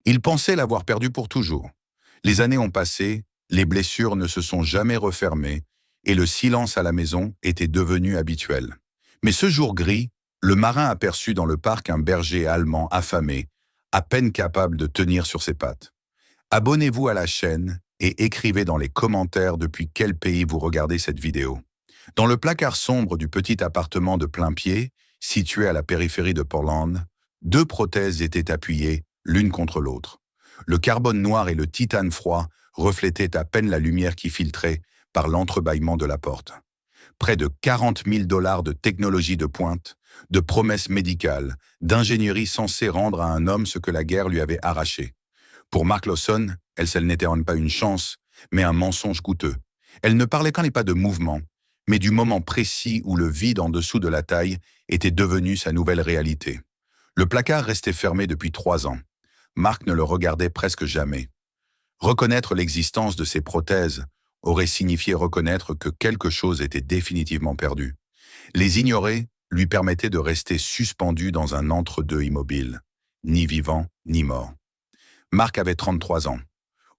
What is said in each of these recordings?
Il pensait l'avoir perdu pour toujours. Les années ont passé, les blessures ne se sont jamais refermées, et le silence à la maison était devenu habituel. Mais ce jour gris, le marin aperçut dans le parc un berger allemand affamé, à peine capable de tenir sur ses pattes. Abonnez-vous à la chaîne et écrivez dans les commentaires depuis quel pays vous regardez cette vidéo. Dans le placard sombre du petit appartement de plain-pied, situé à la périphérie de Portland, deux prothèses étaient appuyées l'une contre l'autre. Le carbone noir et le titane froid reflétaient à peine la lumière qui filtrait par l'entrebâillement de la porte. Près de 40 000 $ de technologie de pointe, de promesses médicales, d'ingénierie censée rendre à un homme ce que la guerre lui avait arraché. Pour Mark Lawson, elle n'était pas une chance, mais un mensonge coûteux. Elle ne parlait quand même pas de mouvement, mais du moment précis où le vide en dessous de la taille était devenu sa nouvelle réalité. Le placard restait fermé depuis 3 ans. Mark ne le regardait presque jamais. Reconnaître l'existence de ces prothèses aurait signifié reconnaître que quelque chose était définitivement perdu. Les ignorer lui permettait de rester suspendu dans un entre-deux immobile, ni vivant ni mort. Mark avait 33 ans.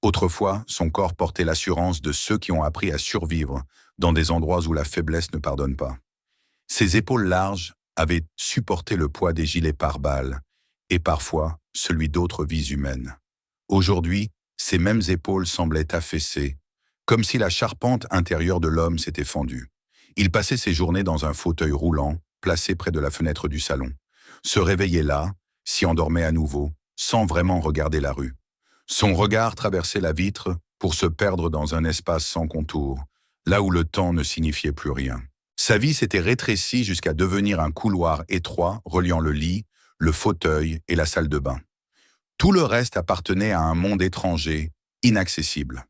Autrefois, son corps portait l'assurance de ceux qui ont appris à survivre dans des endroits où la faiblesse ne pardonne pas. Ses épaules larges avaient supporté le poids des gilets pare-balles et parfois celui d'autres vies humaines. Aujourd'hui, ces mêmes épaules semblaient affaissées, comme si la charpente intérieure de l'homme s'était fendue. Il passait ses journées dans un fauteuil roulant, placé près de la fenêtre du salon. Se réveillait là, s'y endormait à nouveau, sans vraiment regarder la rue. Son regard traversait la vitre pour se perdre dans un espace sans contour, là où le temps ne signifiait plus rien. Sa vie s'était rétrécie jusqu'à devenir un couloir étroit reliant le lit, le fauteuil et la salle de bain. Tout le reste appartenait à un monde étranger, inaccessible.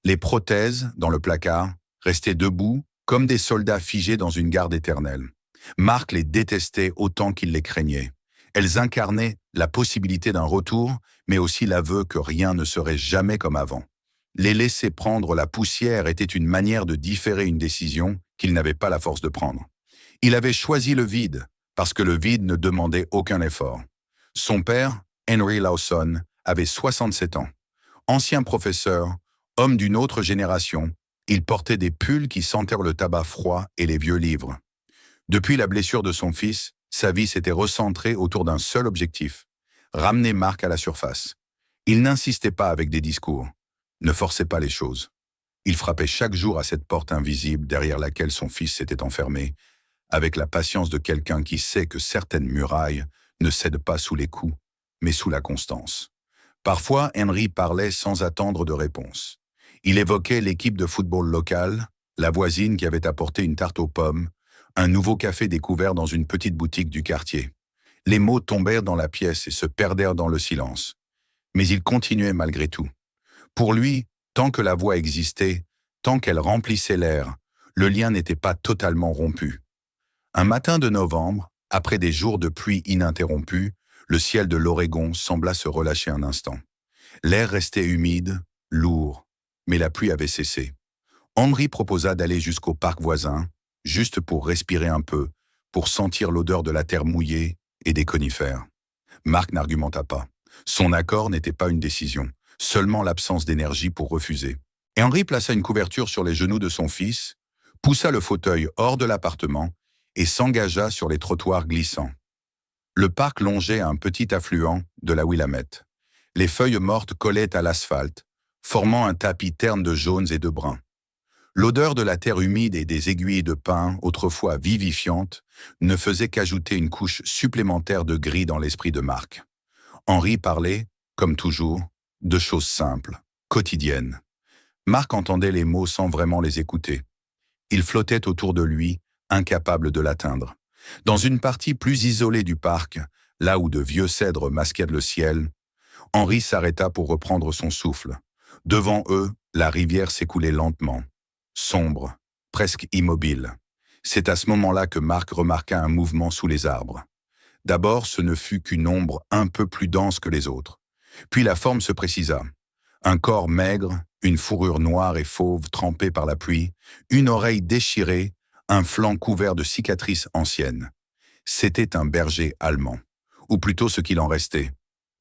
Les prothèses, dans le placard, restaient debout comme des soldats figés dans une garde éternelle. Mark les détestait autant qu'il les craignait. Elles incarnaient la possibilité d'un retour, mais aussi l'aveu que rien ne serait jamais comme avant. Les laisser prendre la poussière était une manière de différer une décision qu'il n'avait pas la force de prendre. Il avait choisi le vide, parce que le vide ne demandait aucun effort. Son père, Henry Lawson, avait 67 ans. Ancien professeur, homme d'une autre génération, il portait des pulls qui sentèrent le tabac froid et les vieux livres. Depuis la blessure de son fils, sa vie s'était recentrée autour d'un seul objectif, ramener Mark à la surface. Il n'insistait pas avec des discours, ne forçait pas les choses. Il frappait chaque jour à cette porte invisible derrière laquelle son fils s'était enfermé, avec la patience de quelqu'un qui sait que certaines murailles ne cèdent pas sous les coups, mais sous la constance. Parfois, Henry parlait sans attendre de réponse. Il évoquait l'équipe de football locale, la voisine qui avait apporté une tarte aux pommes, un nouveau café découvert dans une petite boutique du quartier. Les mots tombèrent dans la pièce et se perdèrent dans le silence. Mais il continuait malgré tout. Pour lui, tant que la voix existait, tant qu'elle remplissait l'air, le lien n'était pas totalement rompu. Un matin de novembre, après des jours de pluie ininterrompue, le ciel de l'Oregon sembla se relâcher un instant. L'air restait humide, lourd, mais la pluie avait cessé. Henry proposa d'aller jusqu'au parc voisin, juste pour respirer un peu, pour sentir l'odeur de la terre mouillée et des conifères. Mark n'argumenta pas. Son accord n'était pas une décision, seulement l'absence d'énergie pour refuser. Et Henry plaça une couverture sur les genoux de son fils, poussa le fauteuil hors de l'appartement et s'engagea sur les trottoirs glissants. Le parc longeait un petit affluent de la Willamette. Les feuilles mortes collaient à l'asphalte, formant un tapis terne de jaunes et de bruns. L'odeur de la terre humide et des aiguilles de pin, autrefois vivifiantes, ne faisait qu'ajouter une couche supplémentaire de gris dans l'esprit de Mark. Henry parlait, comme toujours, de choses simples, quotidiennes. Mark entendait les mots sans vraiment les écouter. Il flottait autour de lui, incapable de l'atteindre. Dans une partie plus isolée du parc, là où de vieux cèdres masquaient le ciel, Henry s'arrêta pour reprendre son souffle. Devant eux, la rivière s'écoulait lentement, sombre, presque immobile. C'est à ce moment-là que Mark remarqua un mouvement sous les arbres. D'abord, ce ne fut qu'une ombre un peu plus dense que les autres. Puis la forme se précisa. Un corps maigre, une fourrure noire et fauve trempée par la pluie, une oreille déchirée, un flanc couvert de cicatrices anciennes. C'était un berger allemand, ou plutôt ce qu'il en restait.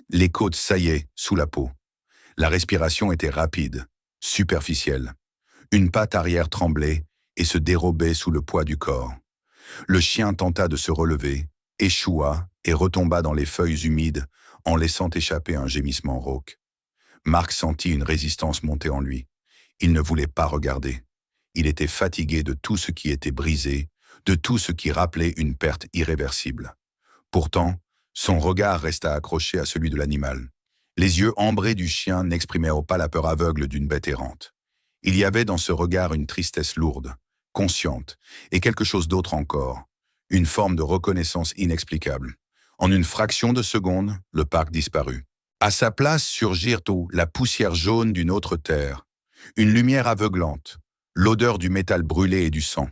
Les côtes saillaient sous la peau. La respiration était rapide, superficielle. Une patte arrière tremblait et se dérobait sous le poids du corps. Le chien tenta de se relever, échoua et retomba dans les feuilles humides en laissant échapper un gémissement rauque. Marc sentit une résistance monter en lui. Il ne voulait pas regarder. Il était fatigué de tout ce qui était brisé, de tout ce qui rappelait une perte irréversible. Pourtant, son regard resta accroché à celui de l'animal. Les yeux ambrés du chien n'exprimaient pas la peur aveugle d'une bête errante. Il y avait dans ce regard une tristesse lourde, consciente, et quelque chose d'autre encore, une forme de reconnaissance inexplicable. En une fraction de seconde, le parc disparut. À sa place surgirent la poussière jaune d'une autre terre, une lumière aveuglante, l'odeur du métal brûlé et du sang.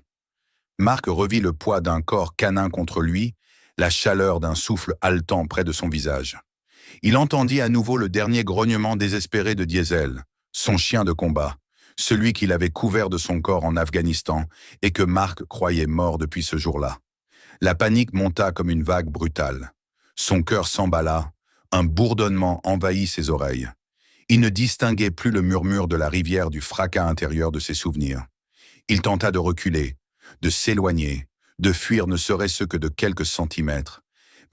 Marc revit le poids d'un corps canin contre lui, la chaleur d'un souffle haletant près de son visage. Il entendit à nouveau le dernier grognement désespéré de Diesel, son chien de combat, celui qu'il avait couvert de son corps en Afghanistan et que Marc croyait mort depuis ce jour-là. La panique monta comme une vague brutale. Son cœur s'emballa, un bourdonnement envahit ses oreilles. Il ne distinguait plus le murmure de la rivière du fracas intérieur de ses souvenirs. Il tenta de reculer, de s'éloigner, de fuir ne serait-ce que de quelques centimètres.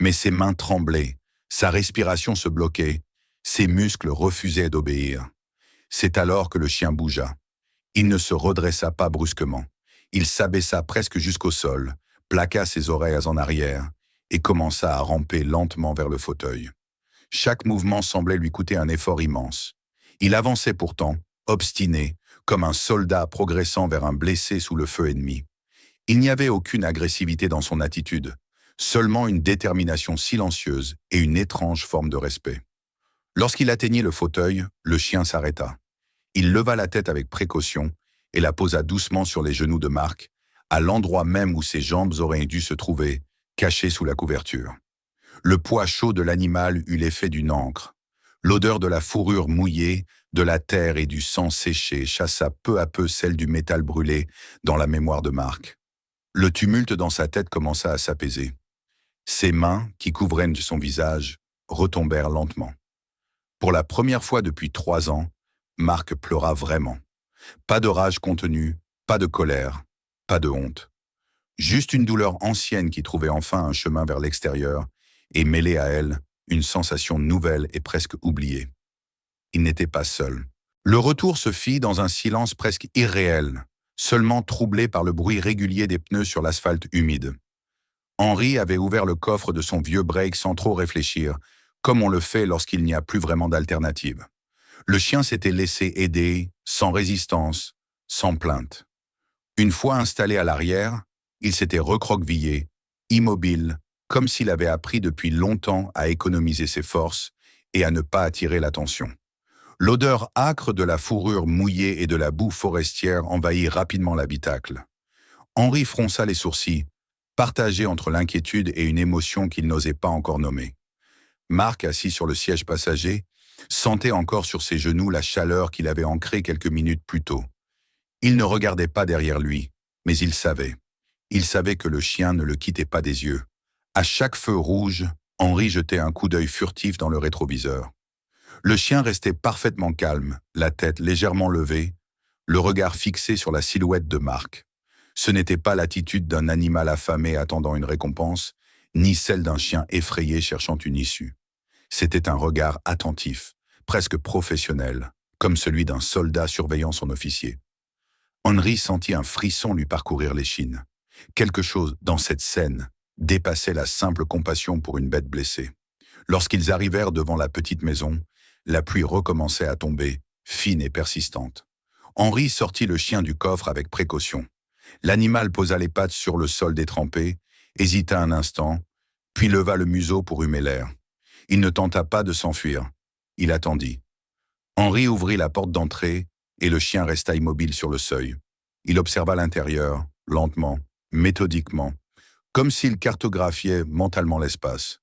Mais ses mains tremblaient, sa respiration se bloquait, ses muscles refusaient d'obéir. C'est alors que le chien bougea. Il ne se redressa pas brusquement. Il s'abaissa presque jusqu'au sol, plaqua ses oreilles en arrière et commença à ramper lentement vers le fauteuil. Chaque mouvement semblait lui coûter un effort immense. Il avançait pourtant, obstiné, comme un soldat progressant vers un blessé sous le feu ennemi. Il n'y avait aucune agressivité dans son attitude, seulement une détermination silencieuse et une étrange forme de respect. Lorsqu'il atteignit le fauteuil, le chien s'arrêta. Il leva la tête avec précaution et la posa doucement sur les genoux de Marc, à l'endroit même où ses jambes auraient dû se trouver, cachées sous la couverture. Le poids chaud de l'animal eut l'effet d'une encre. L'odeur de la fourrure mouillée, de la terre et du sang séché chassa peu à peu celle du métal brûlé dans la mémoire de Marc. Le tumulte dans sa tête commença à s'apaiser. Ses mains, qui couvraient son visage, retombèrent lentement. Pour la première fois depuis 3 ans, Marc pleura vraiment. Pas de rage contenue, pas de colère, pas de honte. Juste une douleur ancienne qui trouvait enfin un chemin vers l'extérieur et mêlait à elle une sensation nouvelle et presque oubliée. Il n'était pas seul. Le retour se fit dans un silence presque irréel, seulement troublé par le bruit régulier des pneus sur l'asphalte humide. Henri avait ouvert le coffre de son vieux break sans trop réfléchir, comme on le fait lorsqu'il n'y a plus vraiment d'alternative. Le chien s'était laissé aider, sans résistance, sans plainte. Une fois installé à l'arrière, il s'était recroquevillé, immobile, comme s'il avait appris depuis longtemps à économiser ses forces et à ne pas attirer l'attention. L'odeur âcre de la fourrure mouillée et de la boue forestière envahit rapidement l'habitacle. Henri fronça les sourcils, partagé entre l'inquiétude et une émotion qu'il n'osait pas encore nommer. Marc, assis sur le siège passager, sentait encore sur ses genoux la chaleur qu'il avait ancrée quelques minutes plus tôt. Il ne regardait pas derrière lui, mais il savait. Il savait que le chien ne le quittait pas des yeux. À chaque feu rouge, Henri jetait un coup d'œil furtif dans le rétroviseur. Le chien restait parfaitement calme, la tête légèrement levée, le regard fixé sur la silhouette de Marc. Ce n'était pas l'attitude d'un animal affamé attendant une récompense, ni celle d'un chien effrayé cherchant une issue. C'était un regard attentif, presque professionnel, comme celui d'un soldat surveillant son officier. Henri sentit un frisson lui parcourir l'échine. Quelque chose dans cette scène dépassait la simple compassion pour une bête blessée. Lorsqu'ils arrivèrent devant la petite maison, la pluie recommençait à tomber, fine et persistante. Henri sortit le chien du coffre avec précaution. L'animal posa les pattes sur le sol détrempé, hésita un instant, puis leva le museau pour humer l'air. Il ne tenta pas de s'enfuir. Il attendit. Henri ouvrit la porte d'entrée et le chien resta immobile sur le seuil. Il observa l'intérieur, lentement, méthodiquement, comme s'il cartographiait mentalement l'espace.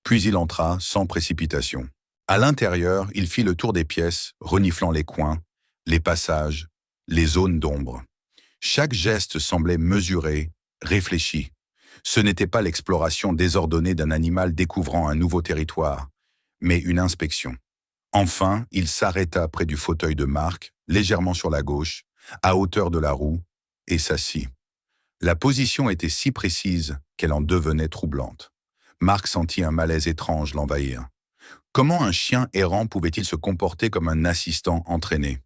Puis il entra sans précipitation. À l'intérieur, il fit le tour des pièces, reniflant les coins, les passages, les zones d'ombre. Chaque geste semblait mesuré, réfléchi. Ce n'était pas l'exploration désordonnée d'un animal découvrant un nouveau territoire, mais une inspection. Enfin, il s'arrêta près du fauteuil de Marc, légèrement sur la gauche, à hauteur de la roue, et s'assit. La position était si précise qu'elle en devenait troublante. Marc sentit un malaise étrange l'envahir. Comment un chien errant pouvait-il se comporter comme un assistant entraîné?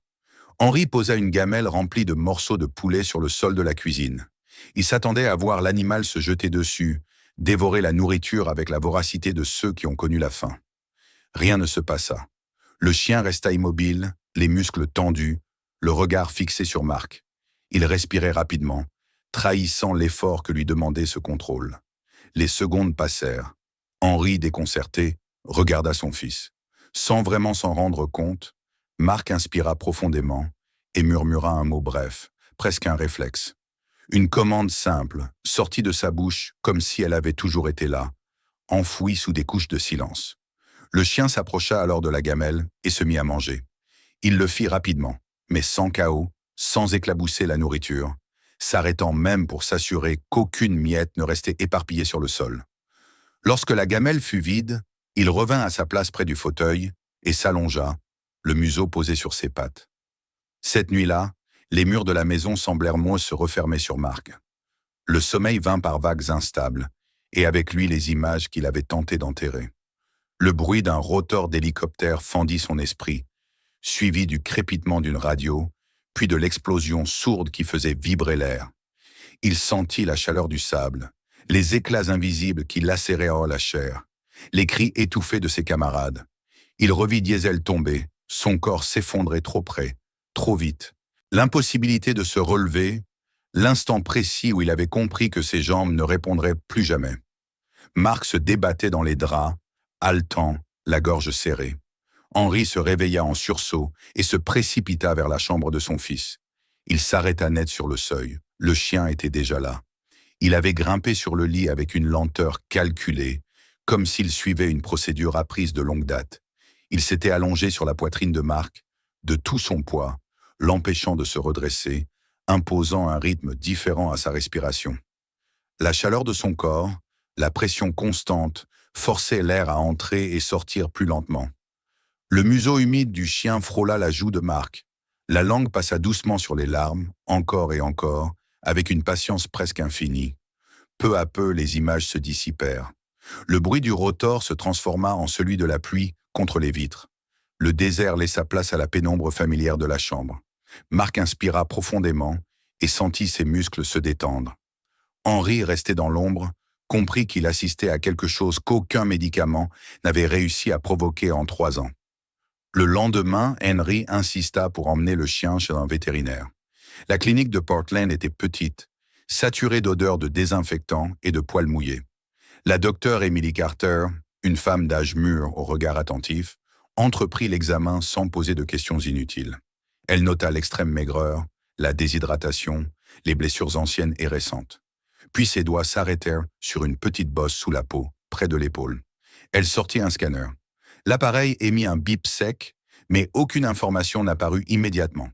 Henri posa une gamelle remplie de morceaux de poulet sur le sol de la cuisine. Il s'attendait à voir l'animal se jeter dessus, dévorer la nourriture avec la voracité de ceux qui ont connu la faim. Rien ne se passa. Le chien resta immobile, les muscles tendus, le regard fixé sur Marc. Il respirait rapidement, trahissant l'effort que lui demandait ce contrôle. Les secondes passèrent. Henri, déconcerté, regarda son fils. Sans vraiment s'en rendre compte, Marc inspira profondément et murmura un mot bref, presque un réflexe. Une commande simple, sortie de sa bouche comme si elle avait toujours été là, enfouie sous des couches de silence. Le chien s'approcha alors de la gamelle et se mit à manger. Il le fit rapidement, mais sans chaos, sans éclabousser la nourriture, s'arrêtant même pour s'assurer qu'aucune miette ne restait éparpillée sur le sol. Lorsque la gamelle fut vide, il revint à sa place près du fauteuil et s'allongea, le museau posé sur ses pattes. Cette nuit-là, les murs de la maison semblèrent moins se refermer sur Marc. Le sommeil vint par vagues instables, et avec lui les images qu'il avait tenté d'enterrer. Le bruit d'un rotor d'hélicoptère fendit son esprit, suivi du crépitement d'une radio, puis de l'explosion sourde qui faisait vibrer l'air. Il sentit la chaleur du sable, les éclats invisibles qui lacéraient la chair, les cris étouffés de ses camarades. Il revit Diesel tomber, son corps s'effondrer trop près, trop vite. L'impossibilité de se relever, l'instant précis où il avait compris que ses jambes ne répondraient plus jamais. Marc se débattait dans les draps, haletant, la gorge serrée. Henri se réveilla en sursaut et se précipita vers la chambre de son fils. Il s'arrêta net sur le seuil. Le chien était déjà là. Il avait grimpé sur le lit avec une lenteur calculée, comme s'il suivait une procédure apprise de longue date. Il s'était allongé sur la poitrine de Marc, de tout son poids, l'empêchant de se redresser, imposant un rythme différent à sa respiration. La chaleur de son corps, la pression constante, forçaient l'air à entrer et sortir plus lentement. Le museau humide du chien frôla la joue de Marc. La langue passa doucement sur les larmes, encore et encore, avec une patience presque infinie. Peu à peu, les images se dissipèrent. Le bruit du rotor se transforma en celui de la pluie contre les vitres. Le désert laissa place à la pénombre familière de la chambre. Marc inspira profondément et sentit ses muscles se détendre. Henri, resté dans l'ombre, comprit qu'il assistait à quelque chose qu'aucun médicament n'avait réussi à provoquer en 3 ans. Le lendemain, Henry insista pour emmener le chien chez un vétérinaire. La clinique de Portland était petite, saturée d'odeurs de désinfectants et de poils mouillés. La docteure Emily Carter, une femme d'âge mûr au regard attentif, entreprit l'examen sans poser de questions inutiles. Elle nota l'extrême maigreur, la déshydratation, les blessures anciennes et récentes. Puis ses doigts s'arrêtèrent sur une petite bosse sous la peau, près de l'épaule. Elle sortit un scanner. L'appareil émit un bip sec, mais aucune information n'apparut immédiatement.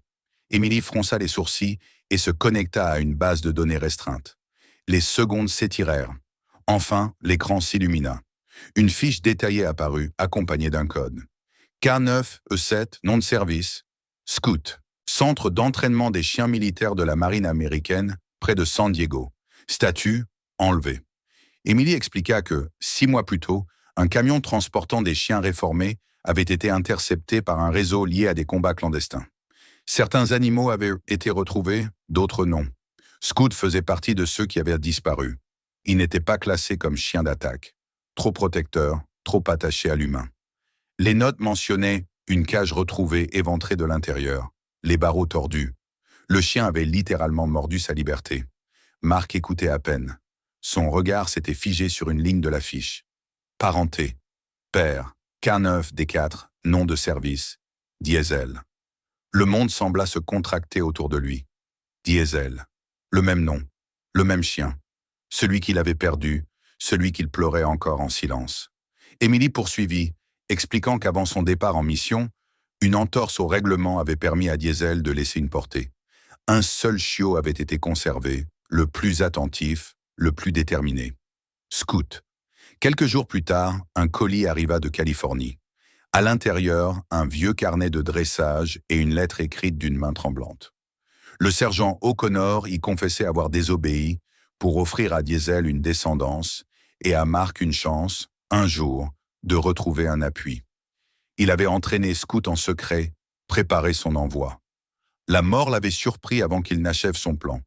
Émilie fronça les sourcils et se connecta à une base de données restreinte. Les secondes s'étirèrent. Enfin, l'écran s'illumina. Une fiche détaillée apparut, accompagnée d'un code. K9E7, nom de service. Scout, centre d'entraînement des chiens militaires de la marine américaine, près de San Diego. Statut, enlevé. Émilie expliqua que, 6 mois plus tôt, un camion transportant des chiens réformés avait été intercepté par un réseau lié à des combats clandestins. Certains animaux avaient été retrouvés, d'autres non. Scout faisait partie de ceux qui avaient disparu. Il n'était pas classé comme chien d'attaque. Trop protecteur, trop attaché à l'humain. Les notes mentionnaient une cage retrouvée éventrée de l'intérieur, les barreaux tordus. Le chien avait littéralement mordu sa liberté. Marc écoutait à peine. Son regard s'était figé sur une ligne de l'affiche. Parenté, père, K9D4, nom de service, Diesel. Le monde sembla se contracter autour de lui. Diesel, le même nom, le même chien, celui qu'il avait perdu, celui qu'il pleurait encore en silence. Émilie poursuivit, expliquant qu'avant son départ en mission, une entorse au règlement avait permis à Diesel de laisser une portée. Un seul chiot avait été conservé, le plus attentif, le plus déterminé. Scout. Quelques jours plus tard, un colis arriva de Californie. À l'intérieur, un vieux carnet de dressage et une lettre écrite d'une main tremblante. Le sergent O'Connor y confessait avoir désobéi pour offrir à Diesel une descendance et à Mark une chance, un jour, de retrouver un appui. Il avait entraîné Scout en secret, préparé son envoi. La mort l'avait surpris avant qu'il n'achève son plan.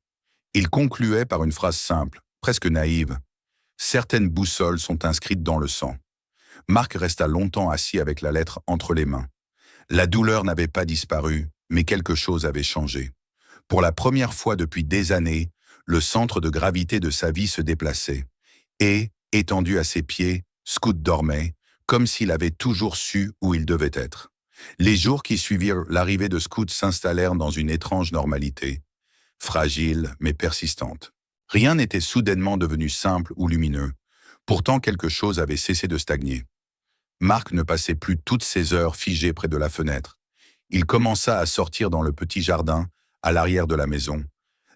Il concluait par une phrase simple, presque naïve. « Certaines boussoles sont inscrites dans le sang. » Mark resta longtemps assis avec la lettre entre les mains. La douleur n'avait pas disparu, mais quelque chose avait changé. Pour la première fois depuis des années, le centre de gravité de sa vie se déplaçait. Et, étendu à ses pieds, Scout dormait, comme s'il avait toujours su où il devait être. Les jours qui suivirent l'arrivée de Scout s'installèrent dans une étrange normalité, fragile mais persistante. Rien n'était soudainement devenu simple ou lumineux. Pourtant quelque chose avait cessé de stagner. Mark ne passait plus toutes ses heures figé près de la fenêtre. Il commença à sortir dans le petit jardin, à l'arrière de la maison,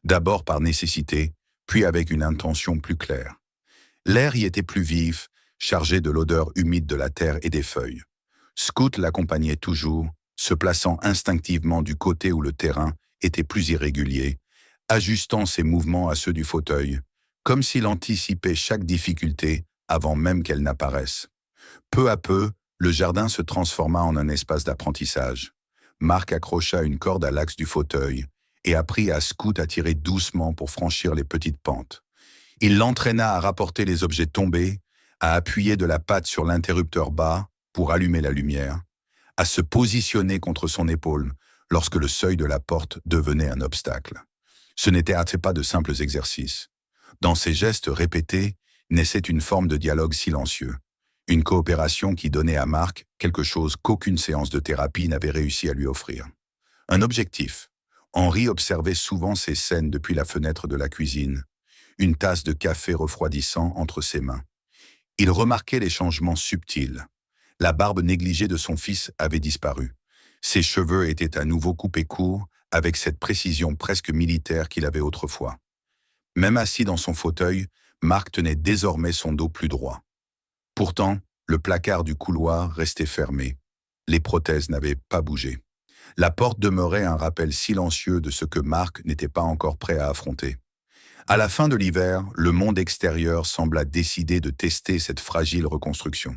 d'abord par nécessité, puis avec une intention plus claire. L'air y était plus vif, chargé de l'odeur humide de la terre et des feuilles. Scout l'accompagnait toujours, se plaçant instinctivement du côté où le terrain était plus irrégulier, ajustant ses mouvements à ceux du fauteuil, comme s'il anticipait chaque difficulté avant même qu'elle n'apparaisse. Peu à peu, le jardin se transforma en un espace d'apprentissage. Mark accrocha une corde à l'axe du fauteuil et apprit à Scout à tirer doucement pour franchir les petites pentes. Il l'entraîna à rapporter les objets tombés, à appuyer de la patte sur l'interrupteur bas pour allumer la lumière, à se positionner contre son épaule lorsque le seuil de la porte devenait un obstacle. Ce n'était pas de simples exercices. Dans ces gestes répétés naissait une forme de dialogue silencieux, une coopération qui donnait à Mark quelque chose qu'aucune séance de thérapie n'avait réussi à lui offrir. Un objectif. Henry observait souvent ces scènes depuis la fenêtre de la cuisine, une tasse de café refroidissant entre ses mains. Il remarquait les changements subtils. La barbe négligée de son fils avait disparu. Ses cheveux étaient à nouveau coupés courts, avec cette précision presque militaire qu'il avait autrefois. Même assis dans son fauteuil, Mark tenait désormais son dos plus droit. Pourtant, le placard du couloir restait fermé. Les prothèses n'avaient pas bougé. La porte demeurait un rappel silencieux de ce que Mark n'était pas encore prêt à affronter. À la fin de l'hiver, le monde extérieur sembla décider de tester cette fragile reconstruction.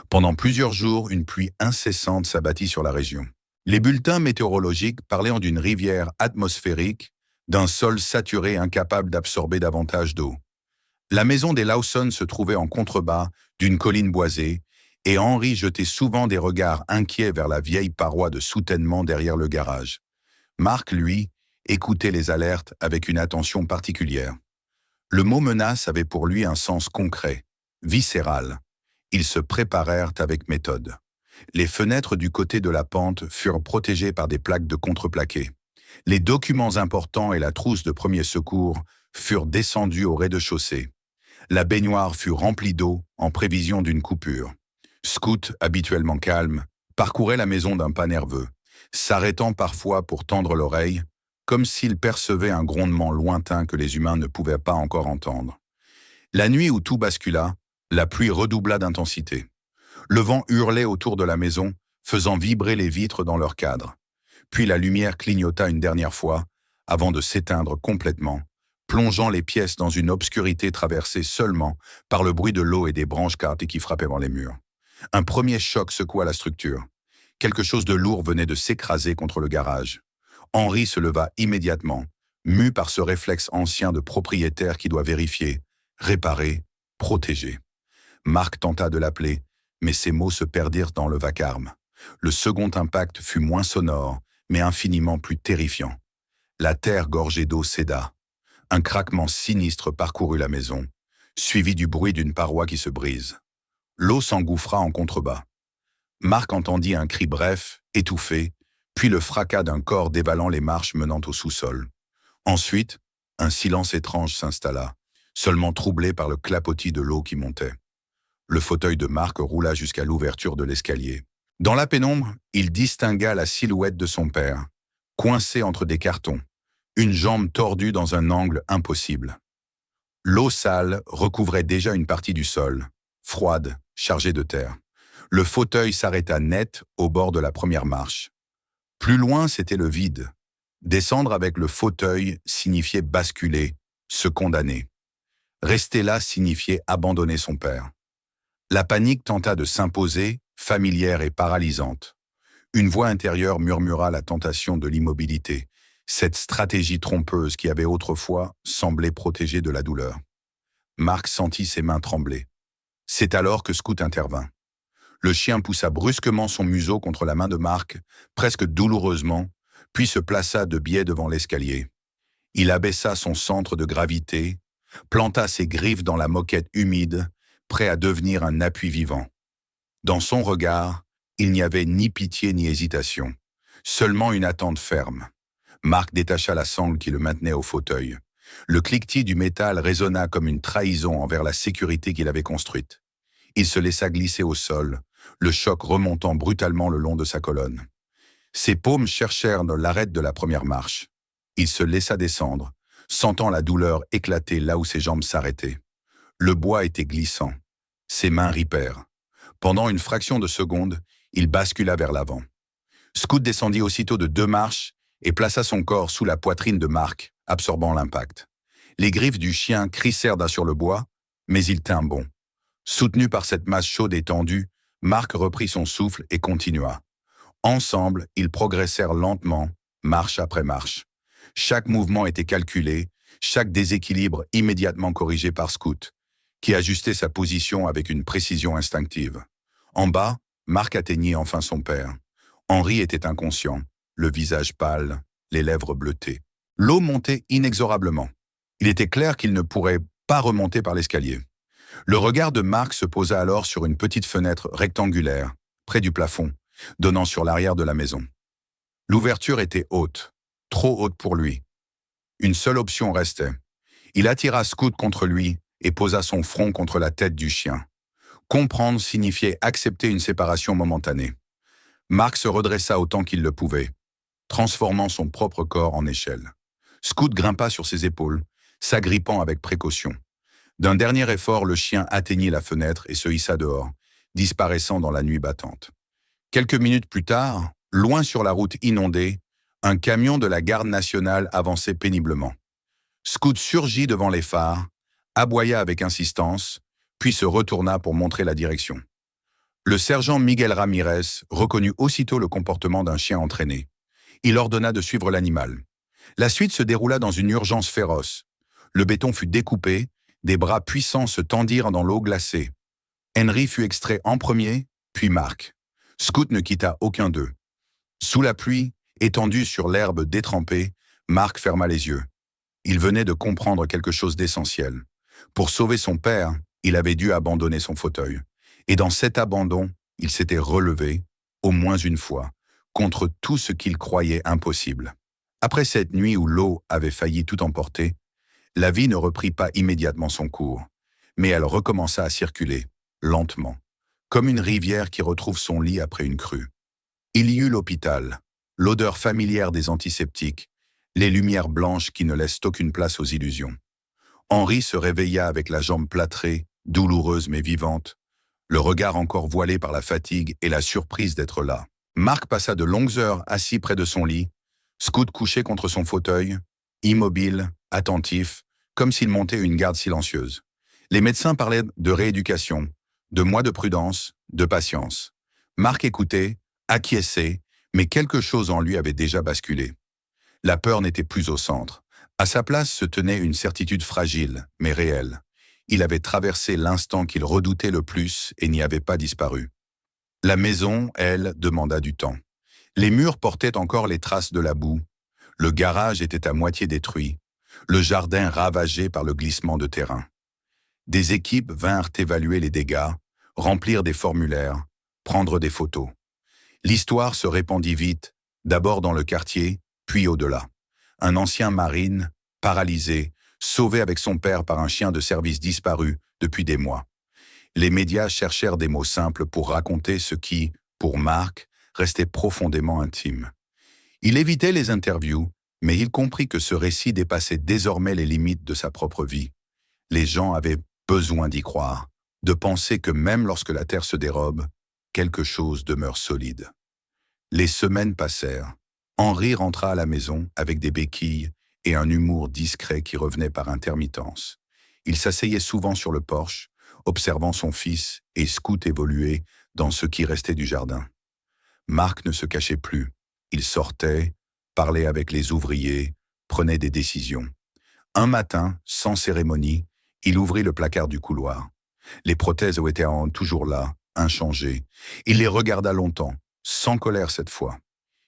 Pendant plusieurs jours, une pluie incessante s'abattit sur la région. Les bulletins météorologiques parlaient d'une rivière atmosphérique, d'un sol saturé incapable d'absorber davantage d'eau. La maison des Lawson se trouvait en contrebas d'une colline boisée, et Henry jetait souvent des regards inquiets vers la vieille paroi de soutènement derrière le garage. Mark, lui, écoutait les alertes avec une attention particulière. Le mot menace avait pour lui un sens concret, viscéral. Ils se préparèrent avec méthode. Les fenêtres du côté de la pente furent protégées par des plaques de contreplaqué. Les documents importants et la trousse de premiers secours furent descendus au rez-de-chaussée. La baignoire fut remplie d'eau en prévision d'une coupure. Scout, habituellement calme, parcourait la maison d'un pas nerveux, s'arrêtant parfois pour tendre l'oreille, comme s'il percevait un grondement lointain que les humains ne pouvaient pas encore entendre. La nuit où tout bascula, la pluie redoubla d'intensité. Le vent hurlait autour de la maison, faisant vibrer les vitres dans leur cadre. Puis la lumière clignota une dernière fois, avant de s'éteindre complètement, plongeant les pièces dans une obscurité traversée seulement par le bruit de l'eau et des branches cartées qui frappaient dans les murs. Un premier choc secoua la structure. Quelque chose de lourd venait de s'écraser contre le garage. Henry se leva immédiatement, mu par ce réflexe ancien de propriétaire qui doit vérifier, réparer, protéger. Mark tenta de l'appeler, mais ses mots se perdirent dans le vacarme. Le second impact fut moins sonore, mais infiniment plus terrifiant. La terre gorgée d'eau céda. Un craquement sinistre parcourut la maison, suivi du bruit d'une paroi qui se brise. L'eau s'engouffra en contrebas. Mark entendit un cri bref, étouffé, puis le fracas d'un corps dévalant les marches menant au sous-sol. Ensuite, un silence étrange s'installa, seulement troublé par le clapotis de l'eau qui montait. Le fauteuil de Mark roula jusqu'à l'ouverture de l'escalier. Dans la pénombre, il distingua la silhouette de son père, coincé entre des cartons, une jambe tordue dans un angle impossible. L'eau sale recouvrait déjà une partie du sol, froide, chargée de terre. Le fauteuil s'arrêta net au bord de la première marche. Plus loin, c'était le vide. Descendre avec le fauteuil signifiait basculer, se condamner. Rester là signifiait abandonner son père. La panique tenta de s'imposer, familière et paralysante. Une voix intérieure murmura la tentation de l'immobilité, cette stratégie trompeuse qui avait autrefois semblé protéger de la douleur. Marc sentit ses mains trembler. C'est alors que Scout intervint. Le chien poussa brusquement son museau contre la main de Marc, presque douloureusement, puis se plaça de biais devant l'escalier. Il abaissa son centre de gravité, planta ses griffes dans la moquette humide, prêt à devenir un appui vivant. Dans son regard, il n'y avait ni pitié ni hésitation, seulement une attente ferme. Marc détacha la sangle qui le maintenait au fauteuil. Le cliquetis du métal résonna comme une trahison envers la sécurité qu'il avait construite. Il se laissa glisser au sol, le choc remontant brutalement le long de sa colonne. Ses paumes cherchèrent l'arête de la première marche. Il se laissa descendre, sentant la douleur éclater là où ses jambes s'arrêtaient. Le bois était glissant. Ses mains ripèrent. Pendant une fraction de seconde, il bascula vers l'avant. Scout descendit aussitôt de 2 marches et plaça son corps sous la poitrine de Marc, absorbant l'impact. Les griffes du chien crissèrent sur le bois, mais il tint bon. Soutenu par cette masse chaude et tendue, Marc reprit son souffle et continua. Ensemble, ils progressèrent lentement, marche après marche. Chaque mouvement était calculé, chaque déséquilibre immédiatement corrigé par Scout, qui ajustait sa position avec une précision instinctive. En bas, Marc atteignit enfin son père. Henri était inconscient, le visage pâle, les lèvres bleutées. L'eau montait inexorablement. Il était clair qu'il ne pourrait pas remonter par l'escalier. Le regard de Marc se posa alors sur une petite fenêtre rectangulaire, près du plafond, donnant sur l'arrière de la maison. L'ouverture était haute, trop haute pour lui. Une seule option restait. Il attira Scout contre lui et posa son front contre la tête du chien. Comprendre signifiait accepter une séparation momentanée. Marc se redressa autant qu'il le pouvait, transformant son propre corps en échelle. Scout grimpa sur ses épaules, s'agrippant avec précaution. D'un dernier effort, le chien atteignit la fenêtre et se hissa dehors, disparaissant dans la nuit battante. Quelques minutes plus tard, loin sur la route inondée, un camion de la garde nationale avançait péniblement. Scout surgit devant les phares, aboya avec insistance, puis se retourna pour montrer la direction. Le sergent Miguel Ramirez reconnut aussitôt le comportement d'un chien entraîné. Il ordonna de suivre l'animal. La suite se déroula dans une urgence féroce. Le béton fut découpé, des bras puissants se tendirent dans l'eau glacée. Henry fut extrait en premier, puis Marc. Scout ne quitta aucun d'eux. Sous la pluie, étendu sur l'herbe détrempée, Marc ferma les yeux. Il venait de comprendre quelque chose d'essentiel. Pour sauver son père, il avait dû abandonner son fauteuil. Et dans cet abandon, il s'était relevé, au moins une fois, contre tout ce qu'il croyait impossible. Après cette nuit où l'eau avait failli tout emporter, la vie ne reprit pas immédiatement son cours, mais elle recommença à circuler, lentement, comme une rivière qui retrouve son lit après une crue. Il y eut l'hôpital, l'odeur familière des antiseptiques, les lumières blanches qui ne laissent aucune place aux illusions. Henri se réveilla avec la jambe plâtrée, douloureuse mais vivante, le regard encore voilé par la fatigue et la surprise d'être là. Marc passa de longues heures assis près de son lit, Scout couché contre son fauteuil, immobile, attentif, comme s'il montait une garde silencieuse. Les médecins parlaient de rééducation, de mois de prudence, de patience. Marc écoutait, acquiesçait, mais quelque chose en lui avait déjà basculé. La peur n'était plus au centre. À sa place se tenait une certitude fragile, mais réelle. Il avait traversé l'instant qu'il redoutait le plus et n'y avait pas disparu. La maison, elle, demanda du temps. Les murs portaient encore les traces de la boue. Le garage était à moitié détruit. Le jardin ravagé par le glissement de terrain. Des équipes vinrent évaluer les dégâts, remplir des formulaires, prendre des photos. L'histoire se répandit vite, d'abord dans le quartier, puis au-delà. Un ancien marine, paralysé, sauvé avec son père par un chien de service disparu depuis des mois. Les médias cherchèrent des mots simples pour raconter ce qui, pour Marc, restait profondément intime. Il évitait les interviews, mais il comprit que ce récit dépassait désormais les limites de sa propre vie. Les gens avaient besoin d'y croire, de penser que même lorsque la terre se dérobe, quelque chose demeure solide. Les semaines passèrent. Henri rentra à la maison avec des béquilles et un humour discret qui revenait par intermittence. Il s'asseyait souvent sur le porche, observant son fils et Scout évoluer dans ce qui restait du jardin. Marc ne se cachait plus. Il sortait, parlait avec les ouvriers, prenait des décisions. Un matin, sans cérémonie, il ouvrit le placard du couloir. Les prothèses étaient toujours là, inchangées. Il les regarda longtemps, sans colère cette fois.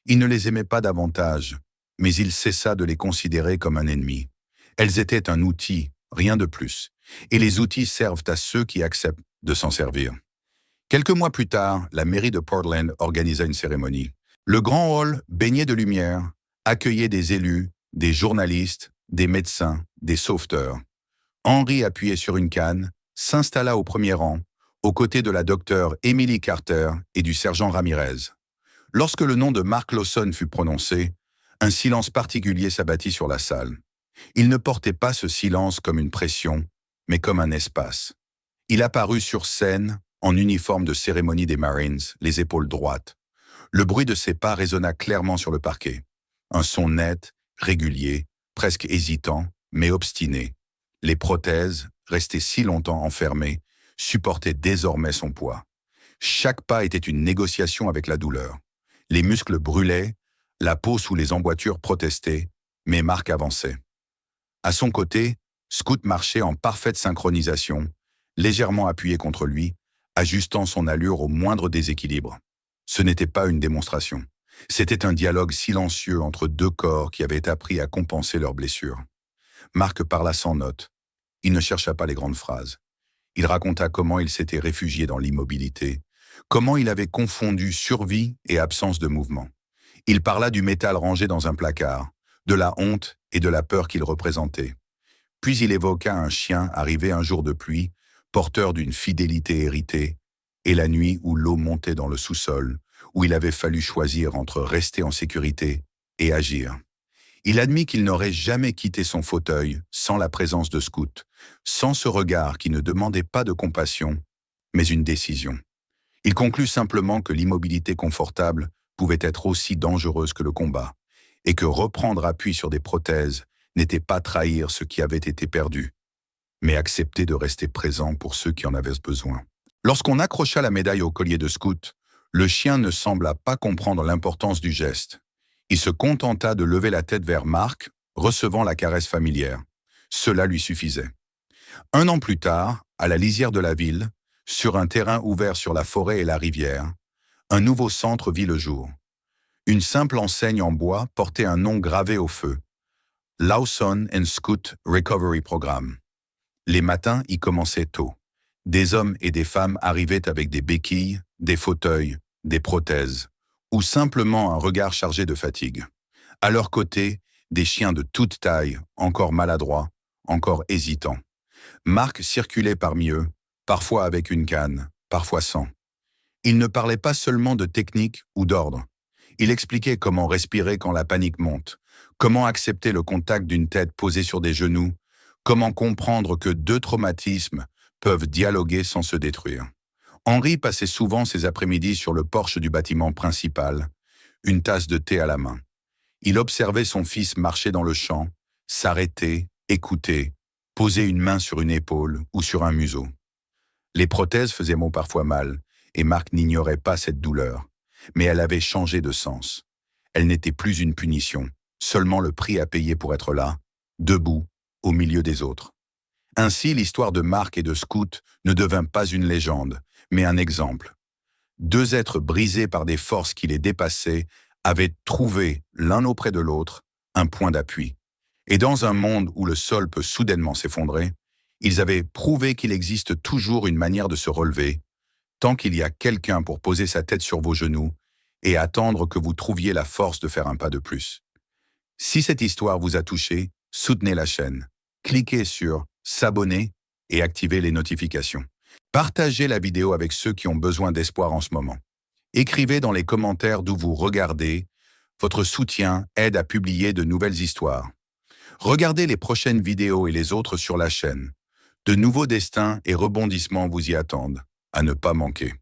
Il ne les aimait pas davantage, mais il cessa de les considérer comme un ennemi. Elles étaient un outil, rien de plus. Et les outils servent à ceux qui acceptent de s'en servir. Quelques mois plus tard, la mairie de Portland organisa une cérémonie. Le grand hall, baigné de lumière, accueillait des élus, des journalistes, des médecins, des sauveteurs. Henri, appuyé sur une canne, s'installa au premier rang, aux côtés de la docteure Emily Carter et du sergent Ramirez. Lorsque le nom de Mark Lawson fut prononcé, un silence particulier s'abattit sur la salle. Il ne portait pas ce silence comme une pression, mais comme un espace. Il apparut sur scène, en uniforme de cérémonie des Marines, les épaules droites. Le bruit de ses pas résonna clairement sur le parquet. Un son net, régulier, presque hésitant, mais obstiné. Les prothèses, restées si longtemps enfermées, supportaient désormais son poids. Chaque pas était une négociation avec la douleur. Les muscles brûlaient, la peau sous les emboîtures protestait, mais Marc avançait. À son côté, Scout marchait en parfaite synchronisation, légèrement appuyé contre lui, ajustant son allure au moindre déséquilibre. Ce n'était pas une démonstration. C'était un dialogue silencieux entre deux corps qui avaient appris à compenser leurs blessures. Marc parla sans note. Il ne chercha pas les grandes phrases. Il raconta comment il s'était réfugié dans l'immobilité, comment il avait confondu survie et absence de mouvement. Il parla du métal rangé dans un placard, de la honte et de la peur qu'il représentait. Puis il évoqua un chien arrivé un jour de pluie, porteur d'une fidélité héritée, et la nuit où l'eau montait dans le sous-sol, où il avait fallu choisir entre rester en sécurité et agir. Il admit qu'il n'aurait jamais quitté son fauteuil sans la présence de Scout, sans ce regard qui ne demandait pas de compassion, mais une décision. Il conclut simplement que l'immobilité confortable pouvait être aussi dangereuse que le combat, et que reprendre appui sur des prothèses n'était pas trahir ce qui avait été perdu, mais accepter de rester présent pour ceux qui en avaient besoin. Lorsqu'on accrocha la médaille au collier de Scout, le chien ne sembla pas comprendre l'importance du geste. Il se contenta de lever la tête vers Marc, recevant la caresse familière. Cela lui suffisait. Un an plus tard, à la lisière de la ville, sur un terrain ouvert sur la forêt et la rivière, un nouveau centre vit le jour. Une simple enseigne en bois portait un nom gravé au feu. Lawson and Scout Recovery Program. Les matins y commençaient tôt. Des hommes et des femmes arrivaient avec des béquilles, des fauteuils, des prothèses, ou simplement un regard chargé de fatigue. À leur côté, des chiens de toute taille, encore maladroits, encore hésitants. Marc circulait parmi eux, parfois avec une canne, parfois sans. Il ne parlait pas seulement de technique ou d'ordre. Il expliquait comment respirer quand la panique monte, comment accepter le contact d'une tête posée sur des genoux, comment comprendre que deux traumatismes peuvent dialoguer sans se détruire. Henri passait souvent ses après-midi sur le porche du bâtiment principal, une tasse de thé à la main. Il observait son fils marcher dans le champ, s'arrêter, écouter, poser une main sur une épaule ou sur un museau. Les prothèses faisaient parfois mal, et Marc n'ignorait pas cette douleur, mais elle avait changé de sens. Elle n'était plus une punition, seulement le prix à payer pour être là, debout, au milieu des autres. Ainsi, l'histoire de Marc et de Scout ne devint pas une légende, mais un exemple. Deux êtres brisés par des forces qui les dépassaient avaient trouvé, l'un auprès de l'autre, un point d'appui. Et dans un monde où le sol peut soudainement s'effondrer, ils avaient prouvé qu'il existe toujours une manière de se relever, tant qu'il y a quelqu'un pour poser sa tête sur vos genoux et attendre que vous trouviez la force de faire un pas de plus. Si cette histoire vous a touché, soutenez la chaîne. Cliquez sur « S'abonner » et activez les notifications. Partagez la vidéo avec ceux qui ont besoin d'espoir en ce moment. Écrivez dans les commentaires d'où vous regardez. Votre soutien aide à publier de nouvelles histoires. Regardez les prochaines vidéos et les autres sur la chaîne. De nouveaux destins et rebondissements vous y attendent. À ne pas manquer.